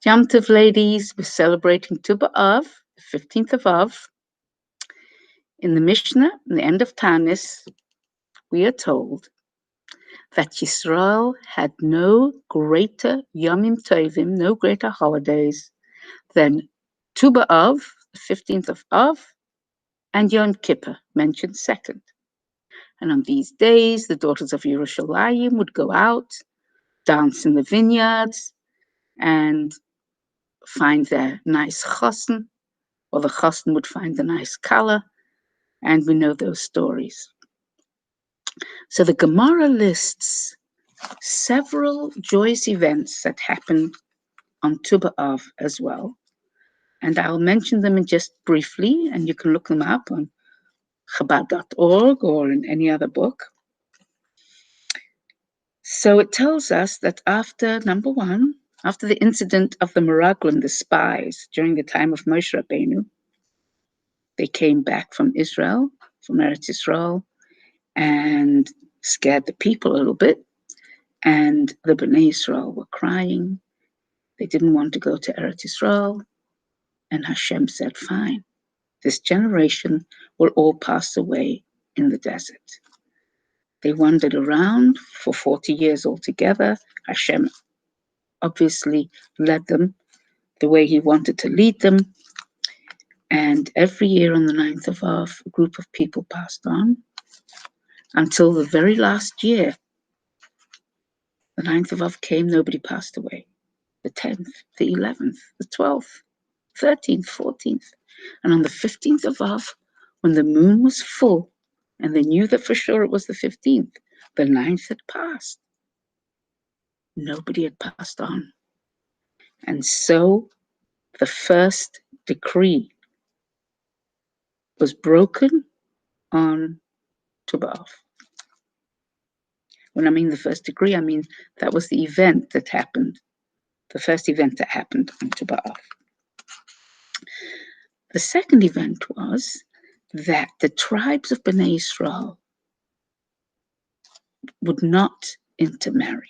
Yomtov, ladies, we're celebrating Tu B'Av, the 15th of Av. In the Mishnah, in the end of Tanis, we are told that Yisrael had no greater Yomim Tovim, no greater holidays than Tu B'Av, the 15th of Av, and Yom Kippur, mentioned second. And on these days, the daughters of Yerushalayim would go out, dance in the vineyards, and find their nice chosn, or the chosn would find the nice color, and we know those stories. So the Gemara lists several joyous events that happened on Tu B'Av as well, and I'll mention them just briefly, and you can look them up on Chabad.org or in any other book. So it tells us that after, number one, after the incident of the Meraglim, the spies, during the time of Moshe Rabbeinu, they came back from Israel, from Eretz Yisrael, and scared the people a little bit. And the Bnei Israel were crying. They didn't want to go to Eretz Yisrael. And Hashem said, fine, this generation will all pass away in the desert. They wandered around for 40 years altogether. Hashem obviously led them the way he wanted to lead them. And every year on the 9th of Av, a group of people passed on until the very last year. The 9th of Av came, nobody passed away. The 10th, the 11th, the 12th, 13th, 14th. And on the 15th of Av, when the moon was full, and they knew that for sure it was the 15th, the 9th had passed. Nobody had passed on. And so the first decree was broken on Tu B'Av. When I mean the first decree, I mean that was the event that happened, the first event that happened on Tu B'Av. The second event was that the tribes of Bnei Israel would not intermarry.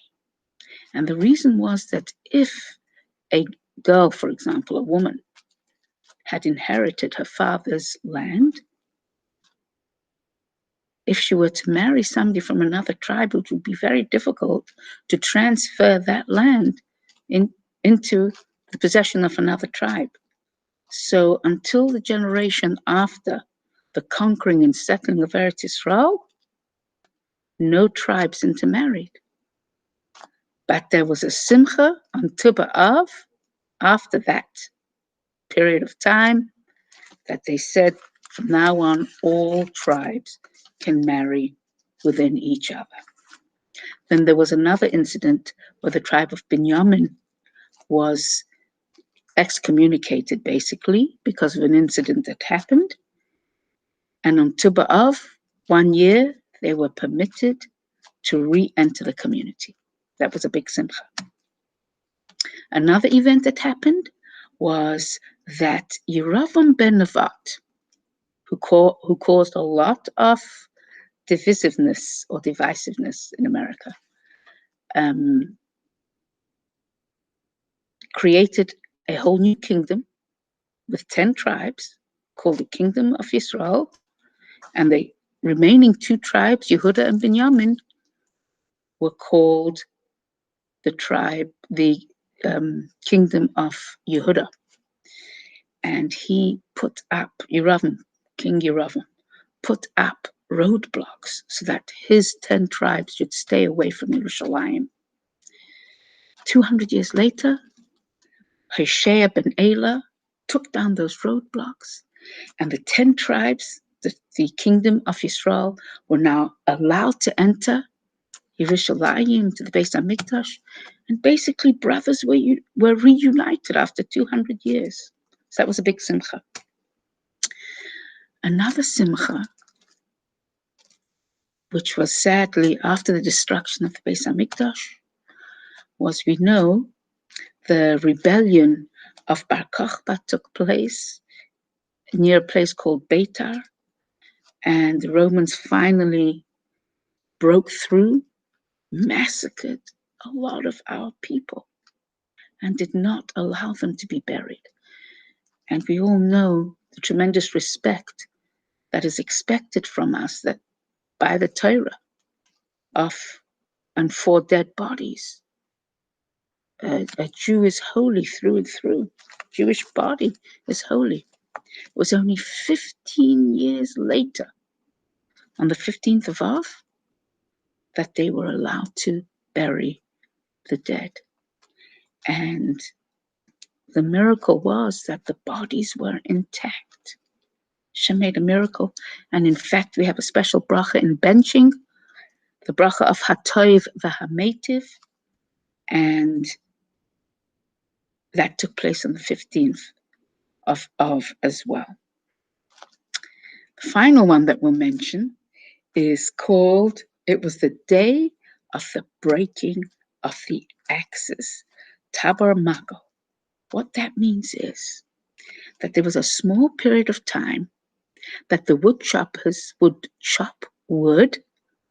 And the reason was that if a girl, for example, a woman, had inherited her father's land, if she were to marry somebody from another tribe, it would be very difficult to transfer that land into the possession of another tribe. So until the generation after the conquering and settling of Eretz Yisrael, no tribes intermarried. But there was a simcha on Tu B'Av after that period of time that they said from now on all tribes can marry within each other. Then there was another incident where the tribe of Binyamin was excommunicated basically because of an incident that happened. And on Tu B'Av, 1 year, they were permitted to re-enter the community. That was a big simcha. Another event that happened was that Yeravam ben Nevat, who caused a lot of divisiveness or divisiveness in America, created a whole new kingdom with 10 tribes called the Kingdom of Israel, and the remaining 2 tribes, Yehuda and Binyamin, were called the Kingdom of Yehuda. And he put up, King Yeravam, put up roadblocks so that his 10 tribes should stay away from Yerushalayim. 200 years later, Hoshea ben Elah took down those roadblocks, and the 10 tribes, the Kingdom of Israel, were now allowed to enter Yerushalayim, to the Beis HaMikdash, and basically brothers were reunited after 200 years. So that was a big simcha. Another simcha, which was sadly after the destruction of the Beis HaMikdash, was, we know, the rebellion of Bar Kokhba took place near a place called Beitar, and the Romans finally broke through, massacred a lot of our people. and did not allow them to be buried. And we all know the tremendous respect that is expected from us, that by the Torah, of and for dead bodies. A Jew is holy through and through. Jewish body is holy. It was only 15 years later, on the 15th of Av, that they were allowed to bury the dead. And the miracle was that the bodies were intact. Hashem made a miracle. And in fact, we have a special bracha in benching, the bracha of Hatoiv v'Hametiv, and that took place on the 15th of Av as well. The final one that we'll mention is called, it was the day of the breaking of the axes, Tabar Mago. What that means is that there was a small period of time that the wood choppers would chop wood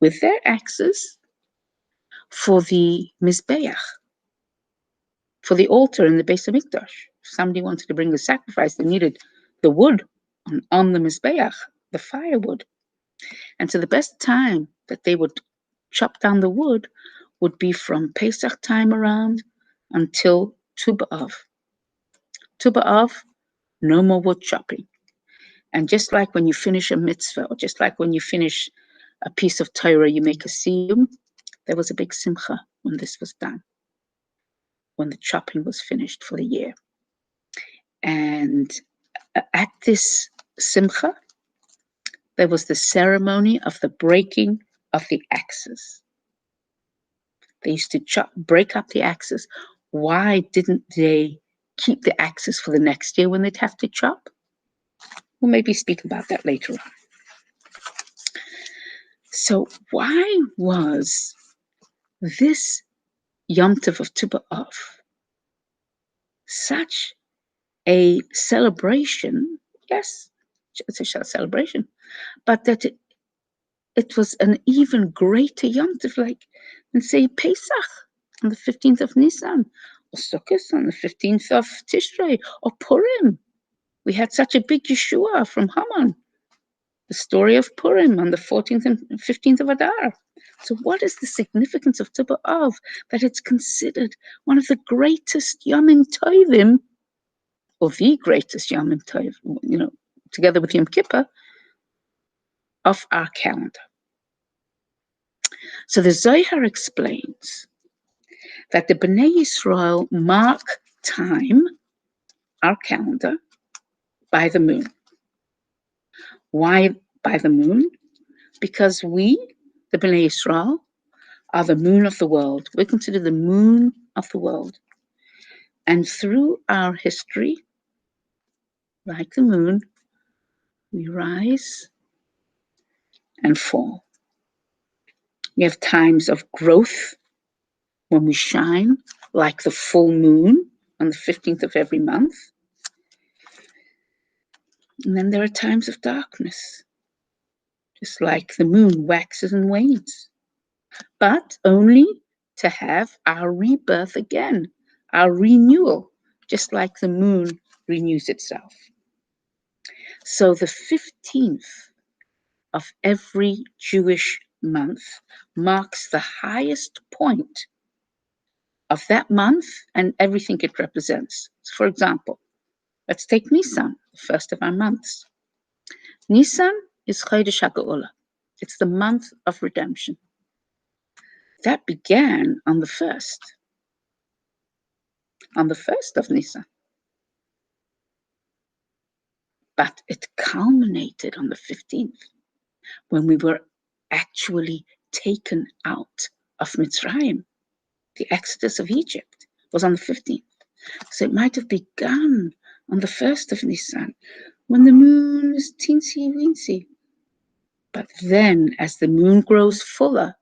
with their axes for the Mizbeach, for the altar in the Beis Hamikdash. If somebody wanted to bring a sacrifice, they needed the wood on the Mizbeach, the firewood. And so the best time that they would chop down the wood would be from Pesach time around until Tu B'Av. Tu B'Av, no more wood chopping. And just like when you finish a mitzvah, or just like when you finish a piece of Torah, you make a siyum, there was a big simcha when this was done, when the chopping was finished for the year. And at this simcha, there was the ceremony of the breaking of the axes. They used to break up the axes. Why didn't they keep the axes for the next year when they'd have to chop? We'll maybe speak about that later on. So why was this Yomtov of Tu B'Av such a celebration? Yes, it's a celebration, but that it was an even greater Yomtov, like, and say Pesach on the 15th of Nisan, or Sukkot on the 15th of Tishrei, or Purim. We had such a big Yeshua from Haman. The story of Purim on the 14th and 15th of Adar. So what is the significance of Tu B'Av, that it's considered one of the greatest Yomim Tovim, or the greatest Yomim Tov, together with Yom Kippur, of our calendar? So the Zohar explains that the Bnei Yisrael mark time, our calendar, by the moon. Why by the moon? Because we, the Bnei Yisrael, are the moon of the world. We're considered the moon of the world. And through our history, like the moon, we rise and fall. We have times of growth when we shine, like the full moon on the 15th of every month. And then there are times of darkness, just like the moon waxes and wanes, but only to have our rebirth again, our renewal, just like the moon renews itself. So the 15th of every Jewish month marks the highest point of that month and everything it represents. So for example, let's take Nisan, the first of our months. Nisan is Chodesh HaGeula. It's the month of redemption. That began on the 1st of Nisan. But it culminated on the 15th, when we were actually taken out of Mitzrayim. The exodus of Egypt was on the 15th. So it might have begun on the 1st of Nisan, when the moon is teensy weensy. But then, as the moon grows fuller,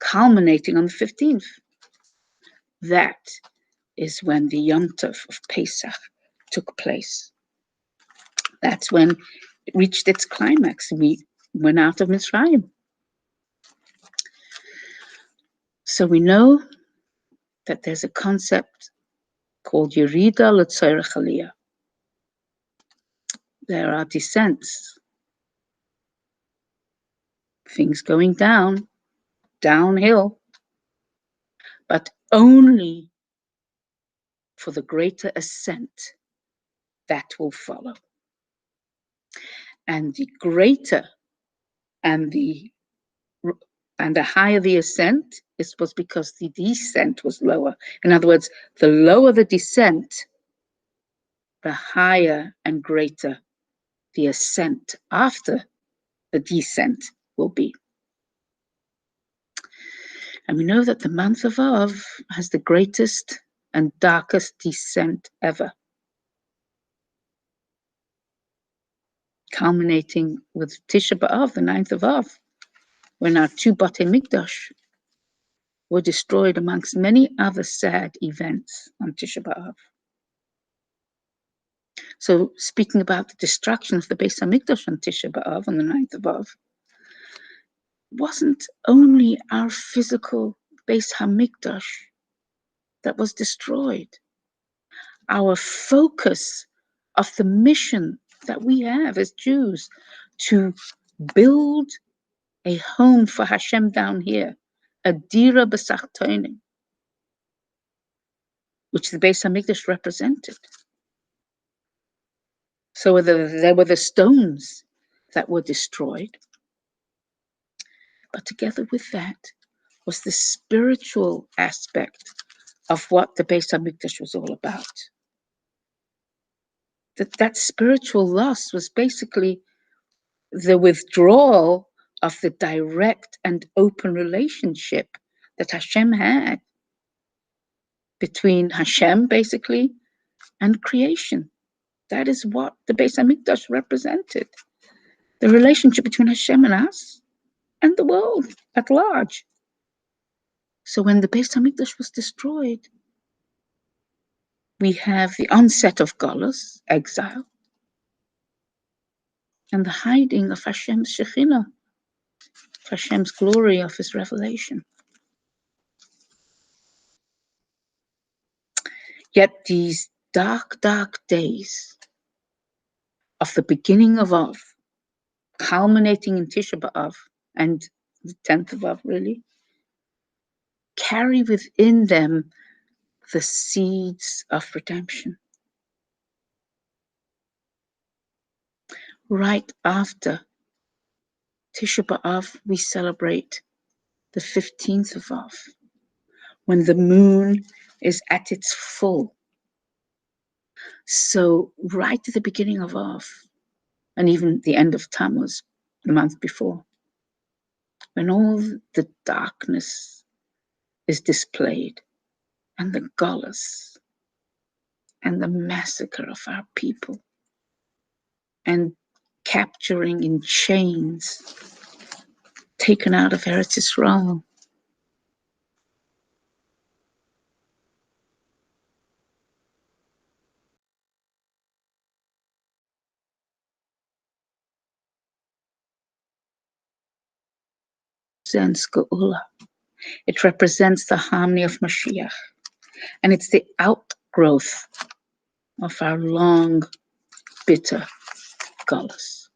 culminating on the 15th, that is when the Yomtov of Pesach took place. That's when it reached its climax. We went out of Mitzrayim. So we know that there's a concept called Yerida L'Tzorech Aliyah. There are descents, things going down, downhill, but only for the greater ascent that will follow. And the greater and the higher the ascent, was because the descent was lower. In other words, the lower the descent, the higher and greater the ascent after the descent will be. And we know that the month of Av has the greatest and darkest descent ever, culminating with Tisha B'Av, the 9th of Av, when our two Batei Mikdash were destroyed amongst many other sad events on Tisha B'Av. So speaking about the destruction of the Beis HaMikdash on Tisha B'Av, on the 9th of Av, wasn't only our physical Beis HaMikdash that was destroyed. Our focus of the mission that we have as Jews to build a home for Hashem down here, a dira b'sachtonim, which the Beis HaMikdash represented. So there were the stones that were destroyed, but together with that was the spiritual aspect of what the Beis HaMikdash was all about. That spiritual loss was basically the withdrawal of the direct and open relationship that Hashem had between Hashem, basically, and creation. That is what the Beis HaMikdash represented. The relationship between Hashem and us and the world at large. So when the Beis HaMikdash was destroyed, we have the onset of Galus, exile, and the hiding of Hashem's Shekhinah, Hashem's glory, of his revelation. Yet these dark, dark days of the beginning of Av, culminating in Tisha B'Av and the 10th of Av, really, carry within them the seeds of redemption. Right after Tisha B'Av, we celebrate the 15th of Av, when the moon is at its full. So right at the beginning of Av, and even the end of Tammuz, the month before, when all the darkness is displayed, and the galus, and the massacre of our people, and capturing in chains, taken out of Eretz Yisrael. It represents the harmony of Mashiach, and it's the outgrowth of our long, bitter galus.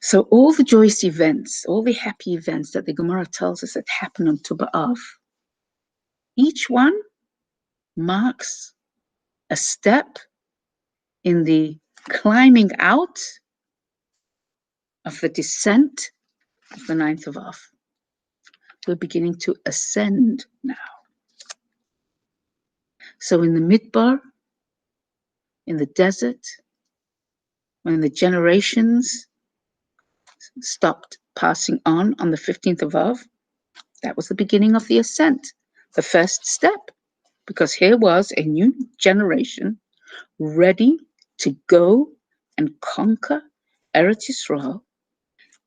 So all the joyous events, all the happy events that the Gemara tells us that happen on Tu B'Av, each one marks a step in the climbing out of the descent of the 9th of Av. We're beginning to ascend now. So in the Midbar, in the desert, when the generations stopped passing on the 15th of Av, that was the beginning of the ascent, the first step, because here was a new generation ready to go and conquer Eretz Yisrael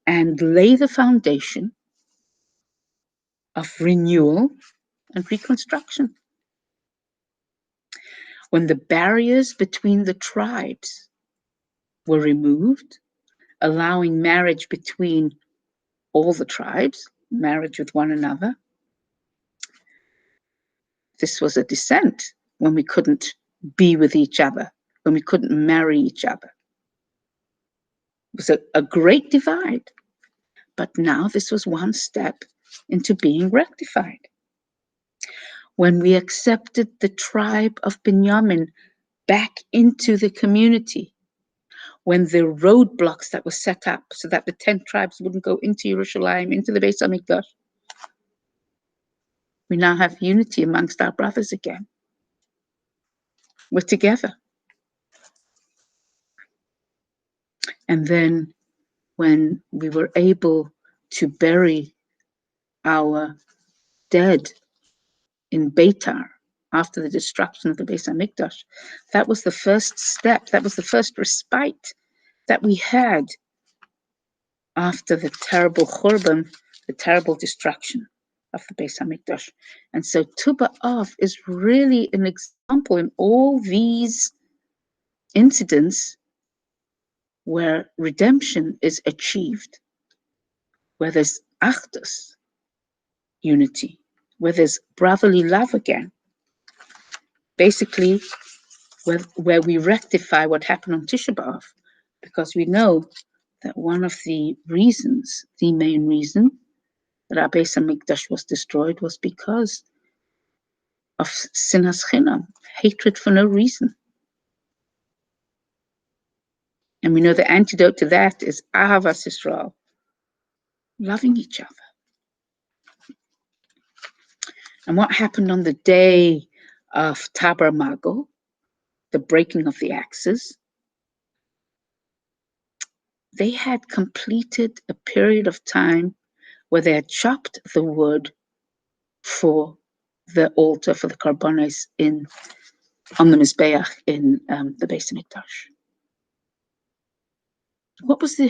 and lay the foundation of renewal and reconstruction. When the barriers between the tribes were removed, allowing marriage between all the tribes, marriage with one another, This was a descent when we couldn't be with each other, when we couldn't marry each other. It was a great divide. But now this was one step into being rectified. When we accepted the tribe of Binyamin back into the community, when the roadblocks that were set up so that the 10 tribes wouldn't go into Jerusalem, into the Beis Hamikdash, we now have unity amongst our brothers again. We're together. And then when we were able to bury our dead in Beitar after the destruction of the Beis Hamikdash, that was the first step, that was the first respite that we had after the terrible Churban, the terrible destruction of the Beis Hamikdash. And so Tu B'Av is really an example in all these incidents where redemption is achieved, where there's Achdus, unity, where there's brotherly love again. Basically, where we rectify what happened on Tisha B'Av, because we know that one of the reasons, the main reason, that our Beis Hamikdash was destroyed was because of sinas chinam, hatred for no reason. And we know the antidote to that is ahavas Yisrael, loving each other. And what happened on the day of Tabar Magol, the breaking of the axes? They had completed a period of time where they had chopped the wood for the altar, for the karbonos on the Mizbeach in the Beis Hamikdash.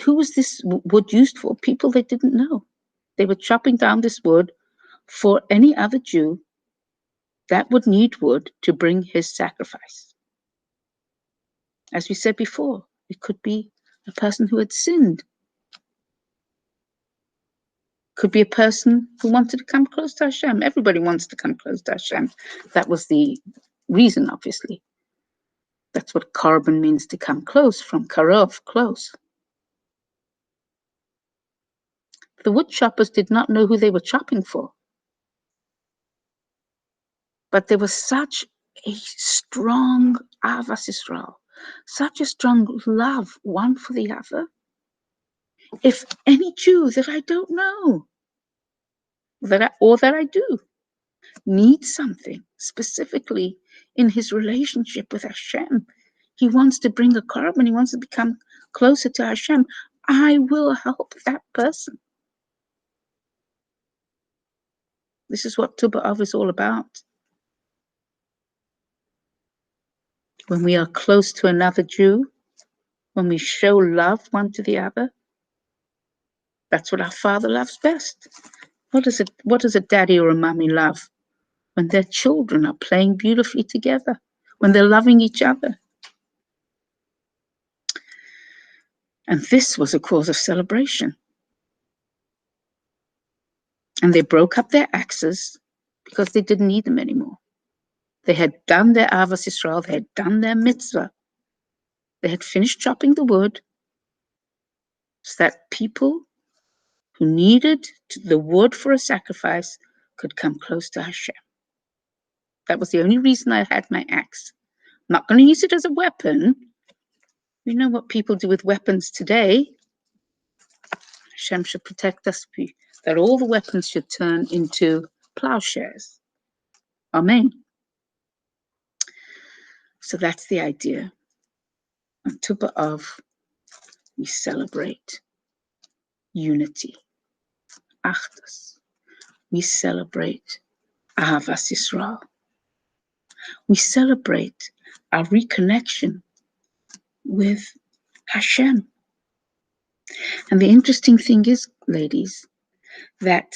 Who was this wood used for? People they didn't know. They were chopping down this wood for any other Jew that would need wood to bring his sacrifice. As we said before, it could be a person who had sinned. Could be a person who wanted to come close to Hashem. Everybody wants to come close to Hashem. That was the reason, obviously. That's what carbon means, to come close, from karov, close. The wood choppers did not know who they were chopping for. But there was such a strong Avas Yisrael, such a strong love one for the other. If any Jew that I don't know, that I do, needs something specifically in his relationship with Hashem, he wants to bring a carbon, he wants to become closer to Hashem, I will help that person. This is what Tu B'Av is all about. When we are close to another Jew, when we show love one to the other, that's what our Father loves best. What does a daddy or a mommy love? When their children are playing beautifully together, when they're loving each other. And this was a cause of celebration. And they broke up their axes because they didn't need them anymore. They had done their Avos Yisrael, they had done their mitzvah. They had finished chopping the wood so that people who needed the wood for a sacrifice could come close to Hashem. That was the only reason I had my axe. I'm not going to use it as a weapon. We know what people do with weapons today. Hashem should protect us, that all the weapons should turn into plowshares. Amen. So that's the idea. On Tu B'Av, we celebrate unity, Achdus. We celebrate Ahavas Yisrael. We celebrate our reconnection with Hashem. And the interesting thing is, ladies, that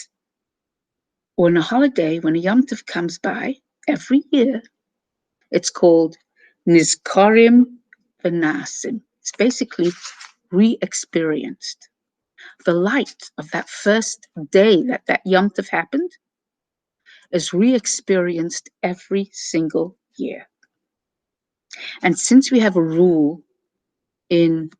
on a holiday, when a Yomtov comes by every year, it's called Nizkarim V'Nasim. It's basically re-experienced. The light of that first day that Yomtov happened is re-experienced every single year. And since we have a rule in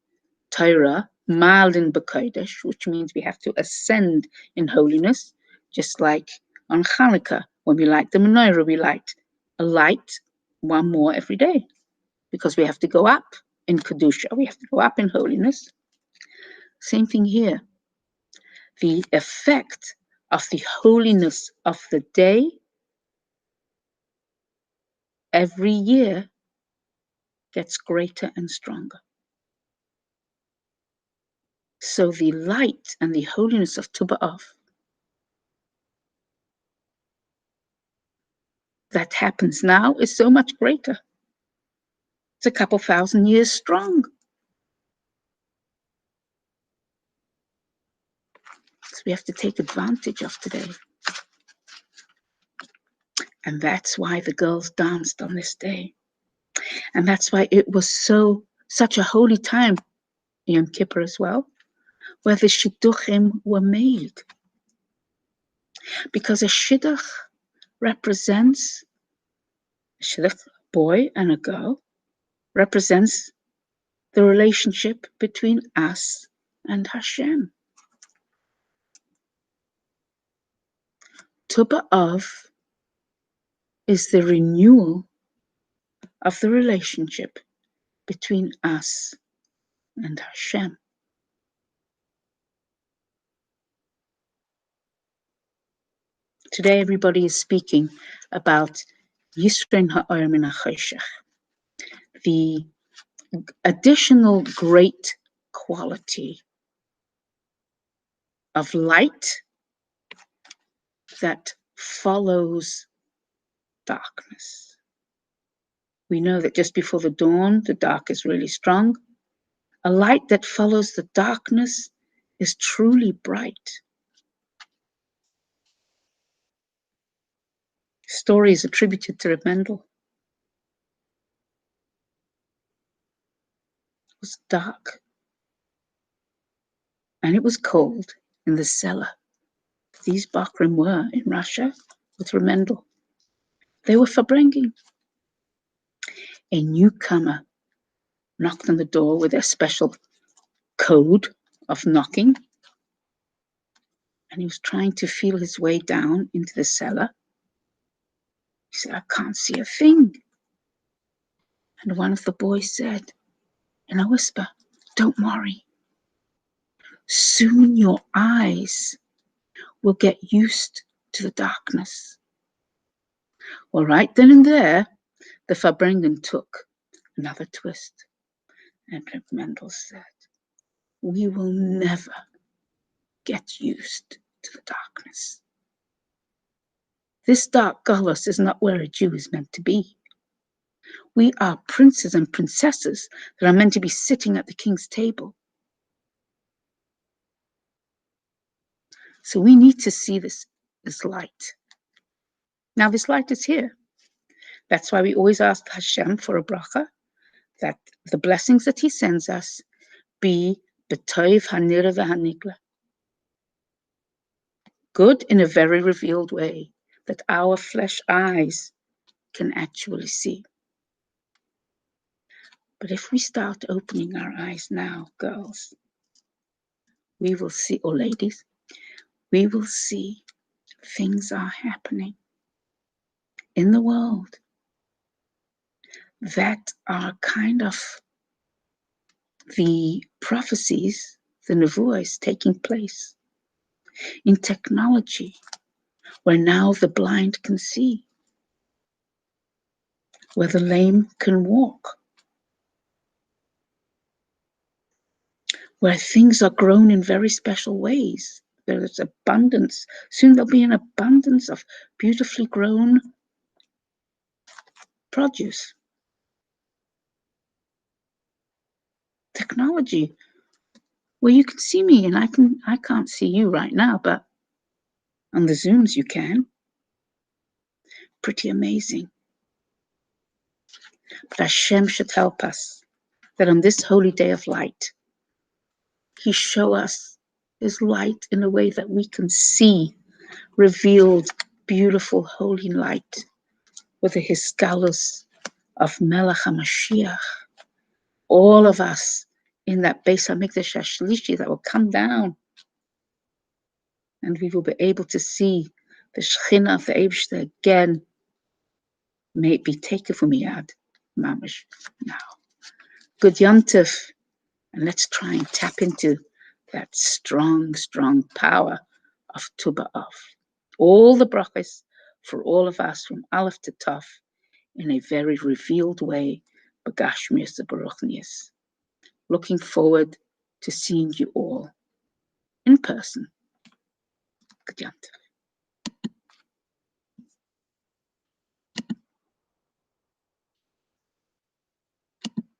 Torah, Malin B'Kodesh, which means we have to ascend in holiness, just like on Hanukkah, when we light the menorah, we light a light, one more every day, because we have to go up in Kedusha, we have to go up in holiness. Same thing here. The effect of the holiness of the day every year gets greater and stronger. So the light and the holiness of Tu B'Av that happens now is so much greater. It's a couple thousand years strong. So we have to take advantage of today. And that's why the girls danced on this day. And that's why it was such a holy time, Yom Kippur as well, where the shidduchim were made. Because a shidduch represents, a shidduch, boy and a girl, represents the relationship between us and Hashem. Tu B'Av is the renewal of the relationship between us and Hashem. Today, everybody is speaking about Yisrein Ha'or Min HaChoshech, the additional great quality of light that follows darkness. We know that just before the dawn, the dark is really strong. A light that follows the darkness is truly bright. Story is attributed to Reb Mendel. It was dark and it was cold in the cellar. These Bakrim were in Russia with Reb Mendel. They were Farbrengen. A newcomer knocked on the door with a special code of knocking, and he was trying to feel his way down into the cellar. He said, I can't see a thing. And one of the boys said in a whisper, don't worry. Soon your eyes will get used to the darkness. Well, right then and there, the Farbrengen took another twist. And Reb Mendel said, we will never get used to the darkness. This dark galus is not where a Jew is meant to be. We are princes and princesses that are meant to be sitting at the king's table. So we need to see this light. Now this light is here. That's why we always ask Hashem for a bracha, that the blessings that he sends us be b'toiv hanira v'hanigla. Good in a very revealed way, that our flesh eyes can actually see. But if we start opening our eyes now, girls, we will see, or ladies, we will see things are happening in the world that are kind of the prophecies, the nevuahs taking place in technology, where now the blind can see, where the lame can walk, where things are grown in very special ways. There is abundance. Soon there'll be an abundance of beautifully grown produce. Technology, where you can see me and I can't see you right now, but on the Zooms you can. Pretty amazing. But Hashem should help us that on this holy day of light, he show us his light in a way that we can see revealed beautiful holy light with the Hiskalus of Melech HaMashiach. All of us in that Beis HaMikdash HaShlishi that will come down, and we will be able to see the Shechina of the Eibishter again. May it be taken from Yad Mamash now. Good Yomtov, and let's try and tap into that strong, strong power of Tu B'Av. All the brachas for all of us from Aleph to Tov in a very revealed way, B'Gashmias Baruchnias. Looking forward to seeing you all in person. Good Yomtov.